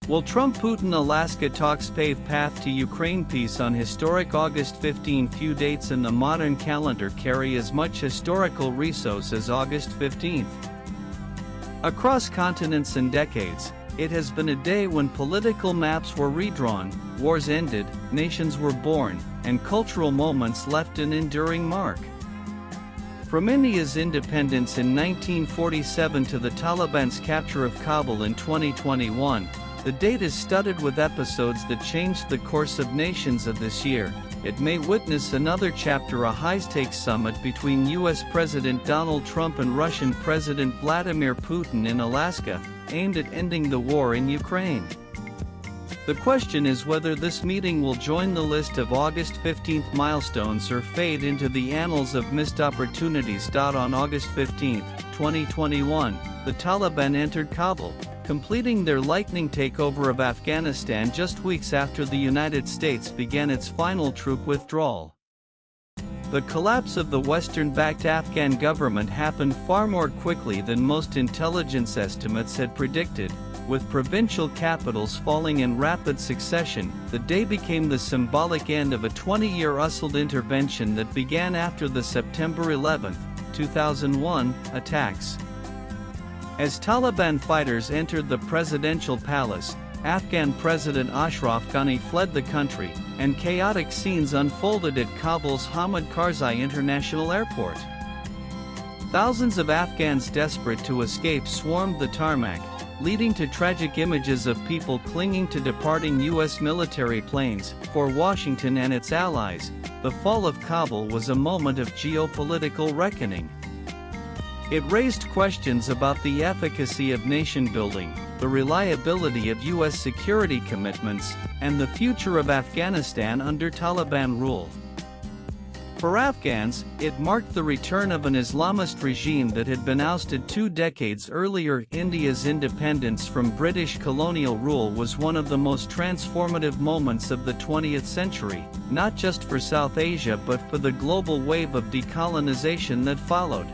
Will TrumpPutin Alaska talks pave path to Ukraine peace on historic August 15? Few dates in the modern calendar carry as much historical resource as August 15. Across continents and decades, it has been a day when political maps were redrawn, wars ended, nations were born, and cultural moments left an enduring mark. From India's independence in 1947 to the Taliban's capture of Kabul in 2021, the date is studded with episodes that changed the course of nations of this year. It may witness another chapter, a high-stakes summit between U.S. President Donald Trump and Russian President Vladimir Putin in Alaska, aimed at ending the war in Ukraine. The question is whether this meeting will join the list of August 15 milestones or fade into the annals of missed opportunities. On August 15, 2021, the Taliban entered Kabul, completing their lightning takeover of Afghanistan just weeks after the United States began its final troop withdrawal. The collapse of the Western-backed Afghan government happened far more quickly than most intelligence estimates had predicted. With provincial capitals falling in rapid succession, the day became the symbolic end of a 20-year hustled intervention that began after the September 11, 2001, attacks. As Taliban fighters entered the presidential palace, Afghan President Ashraf Ghani fled the country, and chaotic scenes unfolded at Kabul's Hamid Karzai International Airport. Thousands of Afghans desperate to escape swarmed the tarmac, leading to tragic images of people clinging to departing U.S. military planes. For Washington and its allies, the fall of Kabul was a moment of geopolitical reckoning. It raised questions about the efficacy of nation-building, the reliability of U.S. security commitments, and the future of Afghanistan under Taliban rule. For Afghans, it marked the return of an Islamist regime that had been ousted 2 decades earlier. India's independence from British colonial rule was one of the most transformative moments of the 20th century, not just for South Asia but for the global wave of decolonization that followed.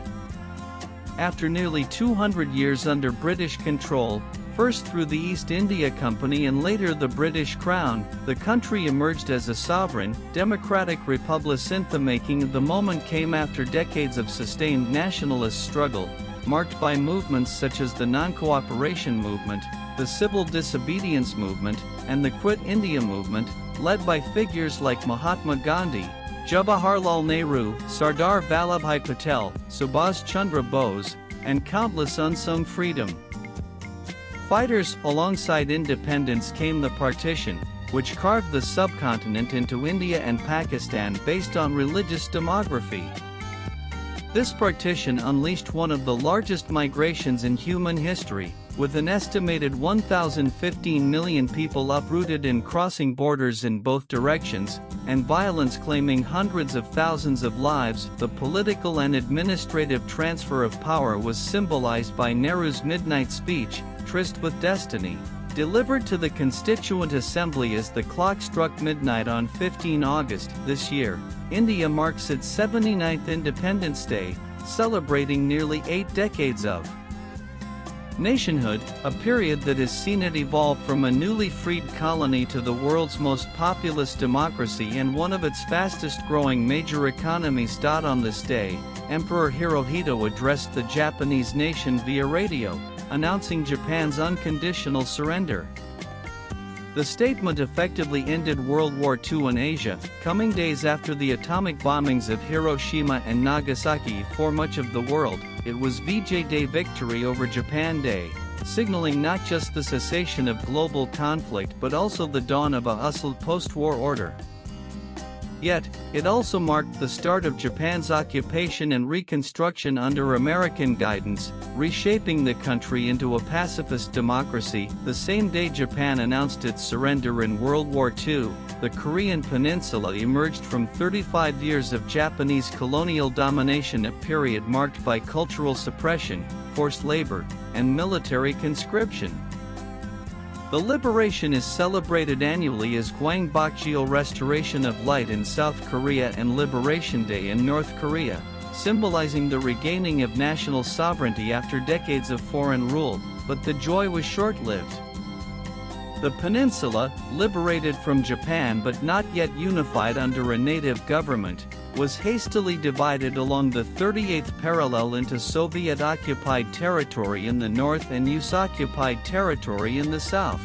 After nearly 200 years under British control, first through the East India Company and later the British Crown, the country emerged as a sovereign, democratic republic. The moment came after decades of sustained nationalist struggle, marked by movements such as the Non-Cooperation Movement, the Civil Disobedience Movement, and the Quit India Movement, led by figures like Mahatma Gandhi, Jawaharlal Nehru, Sardar Vallabhbhai Patel, Subhash Chandra Bose, and countless unsung freedom fighters. Alongside independence came the partition, which carved the subcontinent into India and Pakistan based on religious demography. This partition unleashed one of the largest migrations in human history, with an estimated 1,015 million people uprooted and crossing borders in both directions, and violence claiming hundreds of thousands of lives. The political and administrative transfer of power was symbolized by Nehru's midnight speech, Tryst with Destiny, delivered to the Constituent Assembly as the clock struck midnight on 15 August. This year, India marks its 79th Independence Day, celebrating nearly 8 decades of nationhood, a period that has seen it evolve from a newly freed colony to the world's most populous democracy and one of its fastest-growing major economies. On this day, Emperor Hirohito addressed the Japanese nation via radio, announcing Japan's unconditional surrender. The statement effectively ended World War II in Asia, coming days after the atomic bombings of Hiroshima and Nagasaki. For much of the world, it was VJ Day, Victory over Japan Day, signaling not just the cessation of global conflict but also the dawn of a hustled post-war order. Yet, it also marked the start of Japan's occupation and reconstruction under American guidance, reshaping the country into a pacifist democracy. The same day Japan announced its surrender in World War II, the Korean Peninsula emerged from 35 years of Japanese colonial domination, a period marked by cultural suppression, forced labor, and military conscription. The liberation is celebrated annually as Gwangbokjeol, Restoration of Light in South Korea, and Liberation Day in North Korea, symbolizing the regaining of national sovereignty after decades of foreign rule. But the joy was short-lived. The peninsula, liberated from Japan but not yet unified under a native government, was hastily divided along the 38th parallel into Soviet-occupied territory in the north and US-occupied territory in the south.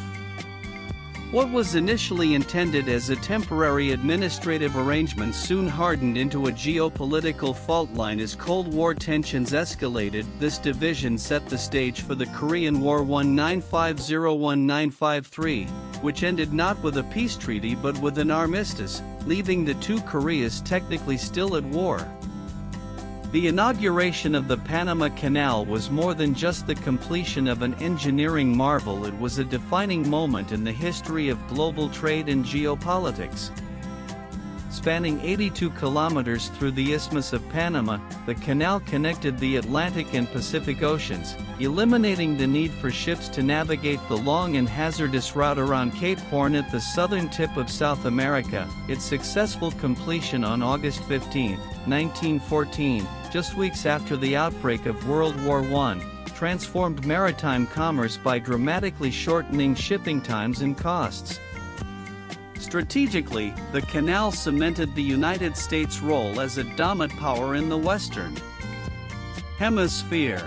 What was initially intended as a temporary administrative arrangement soon hardened into a geopolitical fault line as Cold War tensions escalated. This division set the stage for the Korean War 1950–1953, which ended not with a peace treaty but with an armistice, leaving the two Koreas technically still at war. The inauguration of the Panama Canal was more than just the completion of an engineering marvel. It was a defining moment in the history of global trade and geopolitics. Spanning 82 kilometers through the Isthmus of Panama, the canal connected the Atlantic and Pacific Oceans, eliminating the need for ships to navigate the long and hazardous route around Cape Horn at the southern tip of South America. Its successful completion on August 15, 1914, just weeks after the outbreak of World War I, transformed maritime commerce by dramatically shortening shipping times and costs. Strategically, the canal cemented the United States' role as a dominant power in the Western Hemisphere.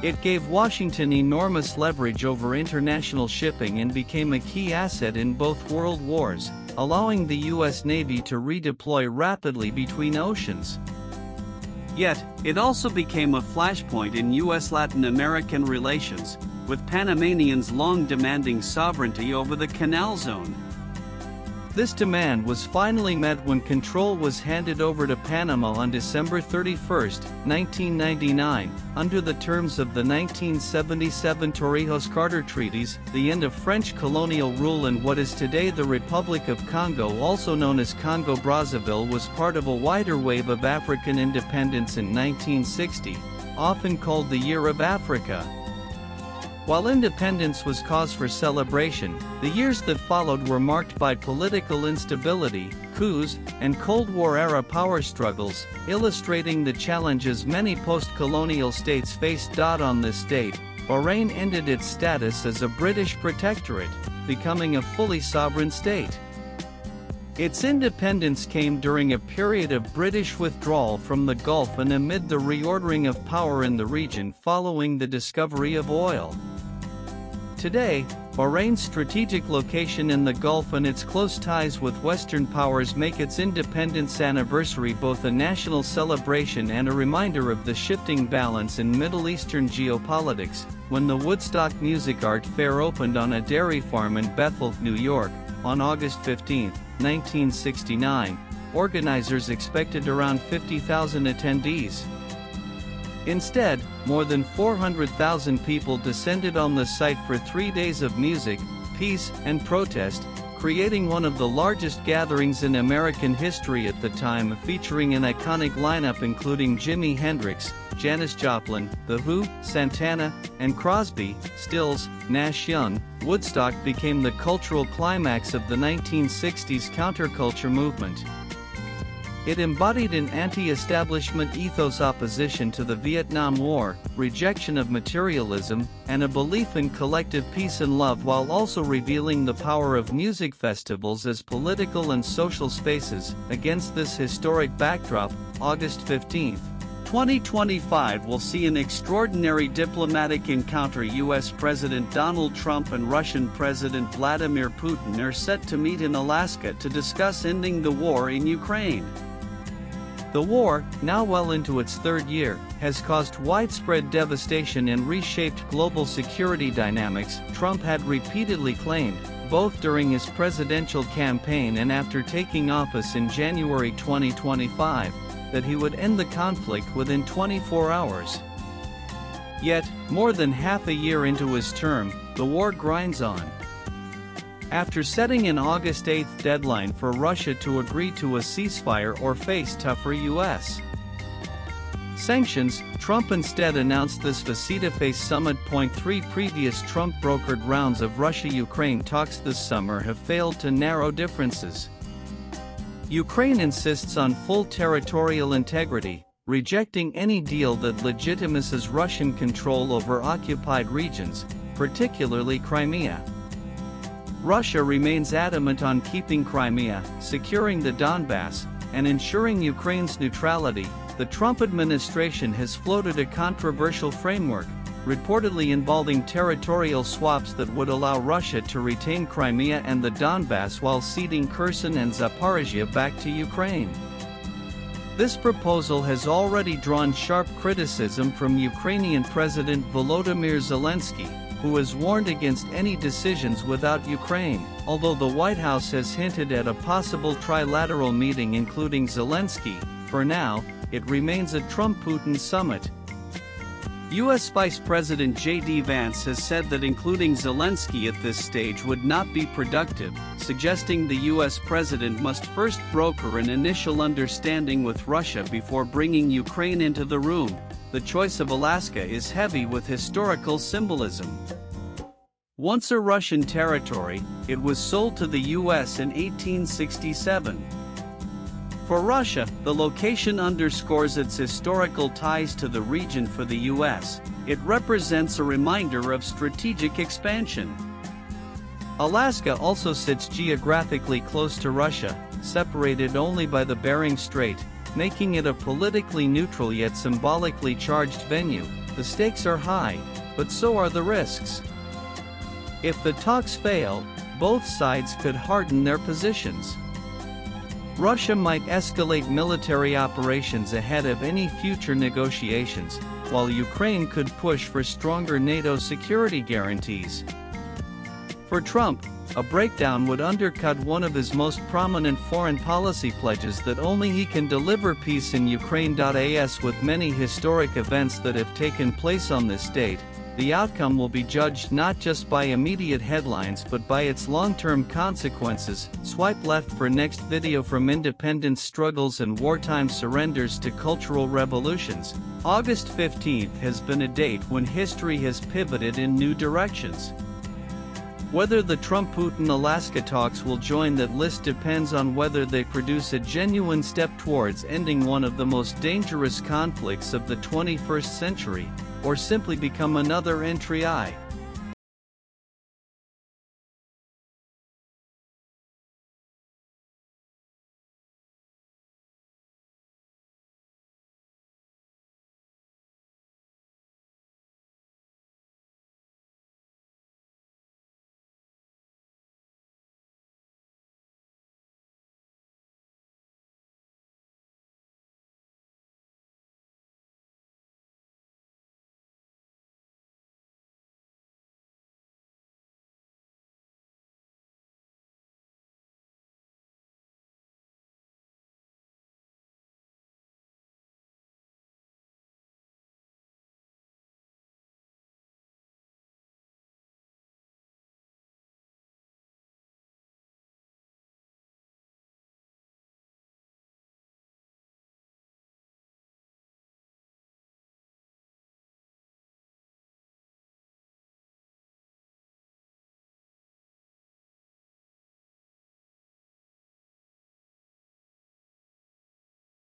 It gave Washington enormous leverage over international shipping and became a key asset in both world wars, allowing the U.S. Navy to redeploy rapidly between oceans. Yet, it also became a flashpoint in U.S.-Latin American relations, with Panamanians long demanding sovereignty over the canal zone. This demand was finally met when control was handed over to Panama on December 31, 1999, under the terms of the 1977 Torrijos-Carter Treaties. The end of French colonial rule in what is today the Republic of Congo, also known as Congo-Brazzaville, was part of a wider wave of African independence in 1960, often called the Year of Africa. While independence was cause for celebration, the years that followed were marked by political instability, coups, and Cold War-era power struggles, illustrating the challenges many post-colonial states faced. On this date, Bahrain ended its status as a British protectorate, becoming a fully sovereign state. Its independence came during a period of British withdrawal from the Gulf and amid the reordering of power in the region following the discovery of oil. Today, Bahrain's strategic location in the Gulf and its close ties with Western powers make its independence anniversary both a national celebration and a reminder of the shifting balance in Middle Eastern geopolitics. When the Woodstock Music Art Fair opened on a dairy farm in Bethel, New York, on August 15, 1969, organizers expected around 50,000 attendees. Instead, more than 400,000 people descended on the site for 3 days of music, peace, and protest, creating one of the largest gatherings in American history at the time, featuring an iconic lineup including Jimi Hendrix, Janis Joplin, The Who, Santana, and Crosby, Stills, Nash Young. Woodstock became the cultural climax of the 1960s counterculture movement. It embodied an anti-establishment ethos, opposition to the Vietnam War, rejection of materialism, and a belief in collective peace and love, while also revealing the power of music festivals as political and social spaces. Against this historic backdrop, August 15, 2025 will see an extraordinary diplomatic encounter. U.S. President Donald Trump and Russian President Vladimir Putin are set to meet in Alaska to discuss ending the war in Ukraine. The war, now well into its third year, has caused widespread devastation and reshaped global security dynamics. Trump had repeatedly claimed, both during his presidential campaign and after taking office in January 2025, that he would end the conflict within 24 hours. Yet, more than half a year into his term, the war grinds on. After setting an August 8 deadline for Russia to agree to a ceasefire or face tougher U.S. sanctions, Trump instead announced this face-to-face summit. 3 previous Trump-brokered rounds of Russia-Ukraine talks this summer have failed to narrow differences. Ukraine insists on full territorial integrity, rejecting any deal that legitimizes Russian control over occupied regions, particularly Crimea. Russia remains adamant on keeping Crimea, securing the Donbass, and ensuring Ukraine's neutrality. The Trump administration has floated a controversial framework, reportedly involving territorial swaps that would allow Russia to retain Crimea and the Donbass while ceding Kherson and Zaporizhia back to Ukraine. This proposal has already drawn sharp criticism from Ukrainian President Volodymyr Zelensky, who has warned against any decisions without Ukraine, although the White House has hinted at a possible trilateral meeting including Zelensky. For now, it remains a Trump-Putin summit. U.S. Vice President J.D. Vance has said that including Zelensky at this stage would not be productive, suggesting the U.S. president must first broker an initial understanding with Russia before bringing Ukraine into the room. The choice of Alaska is heavy with historical symbolism. Once a Russian territory, it was sold to the U.S. in 1867. For Russia, the location underscores its historical ties to the region. For the U.S., it represents a reminder of strategic expansion. Alaska also sits geographically close to Russia, separated only by the Bering Strait, making it a politically neutral yet symbolically charged venue. The stakes are high, but so are the risks. If the talks fail, both sides could harden their positions. Russia might escalate military operations ahead of any future negotiations, while Ukraine could push for stronger NATO security guarantees. For Trump, a breakdown would undercut one of his most prominent foreign policy pledges that only he can deliver peace in Ukraine. As with many historic events that have taken place on this date, the outcome will be judged not just by immediate headlines but by its long-term consequences. Swipe left for next video. From independence struggles and wartime surrenders to cultural revolutions, August 15th has been a date when history has pivoted in new directions. Whether the Trump-Putin Alaska talks will join that list depends on whether they produce a genuine step towards ending one of the most dangerous conflicts of the 21st century, or simply become another entry.